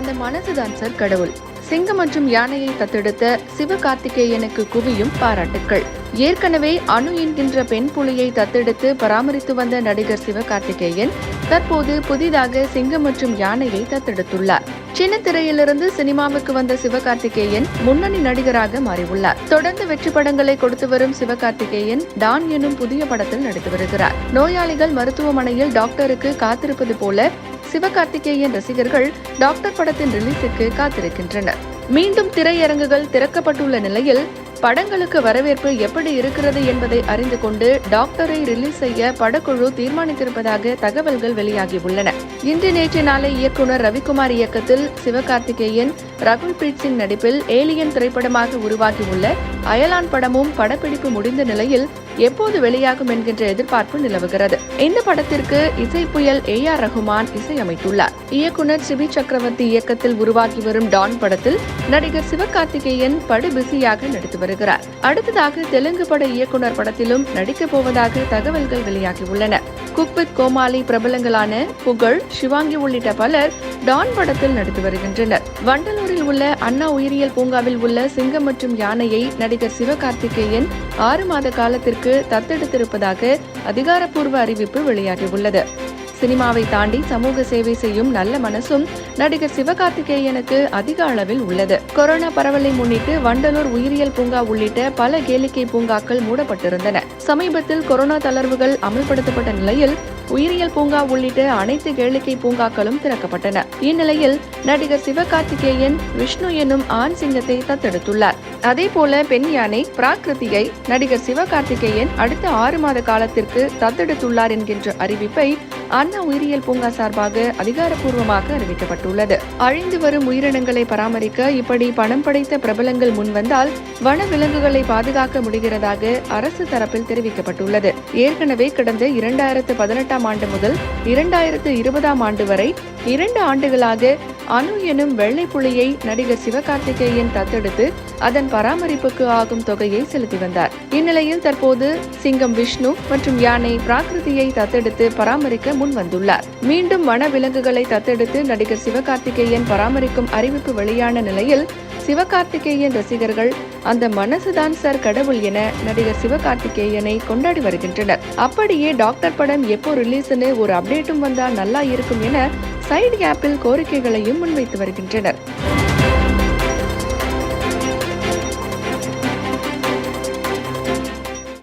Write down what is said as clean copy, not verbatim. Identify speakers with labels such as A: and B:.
A: அந்த மனசுதான் சார் கடவுள். சிங்கம் மற்றும் யானையை தத்தெடுத்த சிவகார்த்திகேயனுக்கு குவியும் பாராட்டுக்கள். ஏற்கனவே அனு என்கின்ற பெண் புலியை தத்தெடுத்து பராமரித்து வந்த நடிகர் சிவகார்த்திகேயன் தற்போது புதிதாக சிங்கம் மற்றும் யானையை தத்தெடுத்துள்ளார். சின்ன திரையிலிருந்து சினிமாவுக்கு வந்த சிவகார்த்திகேயன் முன்னணி நடிகராக மாறியுள்ளார். தொடர்ந்து வெற்றி படங்களை கொடுத்து வரும் சிவகார்த்திகேயன் டான் எனும் புதிய படத்தில் நடித்து வருகிறார். நோயாளிகள் மருத்துவமனையில் டாக்டருக்கு காத்திருப்பது போல சிவகார்த்திகேயன் ரசிகர்கள் டாக்டர் படத்தின் ரிலீஸுக்கு காத்திருக்கின்றனர். மீண்டும் திரையரங்குகள் திறக்கப்பட்டுள்ள நிலையில் படங்களுக்கு வரவேற்பு எப்படி இருக்கிறது என்பதை அறிந்து கொண்டு டாக்டரை ரிலீஸ் செய்ய படக்குழு தீர்மானித்திருப்பதாக தகவல்கள் வெளியாகியுள்ளன. இன்று நேற்று நாளை இயக்குனர் ரவிக்குமார் இயக்கத்தில் சிவகார்த்திகேயன், ரகுல் பிரீத் சிங் நடிப்பில் ஏலியன் திரைப்படமாக உருவாகியுள்ள அயலான் படமும் படப்பிடிப்பு முடிந்த நிலையில் எப்போது வெளியாகும் என்கின்ற எதிர்பார்ப்பு நிலவுகிறது. இந்த படத்திற்கு இசை புயல் AR ரஹ்மான் இசையமைத்துள்ளார். இயக்குனர் சிபி சக்கரவர்த்தி இயக்கத்தில் உருவாகி வரும் டான் படத்தில் நடிகர் சிவகார்த்திகேயன் படு பிஸியாக நடித்து வருகிறார். அடுத்ததாக தெலுங்கு பட இயக்குனர் படத்திலும் நடிக்கப் போவதாக தகவல்கள் வெளியாகியுள்ளன. குக் வித் கோமாளி பிரபலங்களான புகழ், சிவாங்கி உள்ளிட்ட பலர் டான் படத்தில் நடித்து வருகின்றனர். வண்டலூரில் உள்ள அண்ணா உயிரியல் பூங்காவில் உள்ள சிங்கம் மற்றும் யானையை நடிகர் சிவகார்த்திகேயன் 6 மாத காலத்திற்கு தத்தெடுத்திருப்பதாக அதிகாரப்பூர்வ அறிவிப்பு வெளியாகியுள்ளது. சினிமாவை தாண்டி சமூக சேவை செய்யும் நல்ல மனசும் நடிகர் சிவகார்த்திகேயனுக்கு அதிக அளவில் உள்ளது. கொரோனா பரவலை முன்னிட்டு வண்டலூர் உயிரியல் பூங்கா உள்ளிட்ட பல கேளிக்கை பூங்காக்கள் மூடப்பட்டிருந்தன. சமீபத்தில் கொரோனா தளர்வுகள் அமல்படுத்தப்பட்ட நிலையில் உயிரியல் பூங்கா உள்ளிட்ட அனைத்து கேளிக்கை பூங்காக்களும் திறக்கப்பட்டன. இந்நிலையில் நடிகர் சிவகார்த்திகேயன் விஷ்ணு எனும் ஆண் சிங்கத்தை தத்தெடுத்துள்ளார். அதேபோல பெண் யானை பிராகிருதியை நடிகர் சிவகார்த்திகேயன் அடுத்த 6 மாத காலத்திற்கு தத்தெடுத்துள்ளார் என்கின்ற அறிவிப்பை அண்ணா உயிரியல் பூங்கா சார்பாக அதிகாரப்பூர்வமாக அறிவிக்கப்பட்டுள்ளது. அழிந்து வரும் உயிரினங்களை பராமரிக்க இப்படி பணம் படைத்த பிரபலங்கள் முன்வந்தால் வன விலங்குகளை பாதுகாக்க முடிகிறதாக அரசு தரப்பில் தெரிவிக்கப்பட்டுள்ளது. ஏற்கனவே கடந்த 2018 ஆண்டு முதல் 2020 ஆண்டு வரை 2 ஆண்டுகளாக அனு எனும் வெள்ளை புலியை நடிகர் சிவகார்த்திகேயன் தத்தெடுத்து அதன் பராமரிப்புக்கு ஆகும் தொகையை செலுத்தி வந்தார். இந்நிலையில் தற்போது சிங்கம் விஷ்ணு மற்றும் யானை பிராகிருதியை தத்தெடுத்து பராமரிக்க முன் வந்துள்ளார். மீண்டும் வன விலங்குகளை தத்தெடுத்து நடிகர் சிவகார்த்திகேயன் பராமரிக்கும் அறிவிப்பு வெளியான நிலையில் சிவகார்த்திகேயன் ரசிகர்கள் அந்த மனசுதான் சார் கடவுள் என நடிகர் சிவகார்த்திகேயனை கொண்டாடி வருகின்றனர். அப்படியே டாக்டர் படம் எப்போ ரிலீஸ்னு ஒரு அப்டேட்டும் வந்தால் நல்லா இருக்கும் என சைடு ஆப்பில் கோரிக்கைகளையும் முன்வைத்து வருகின்றனர்.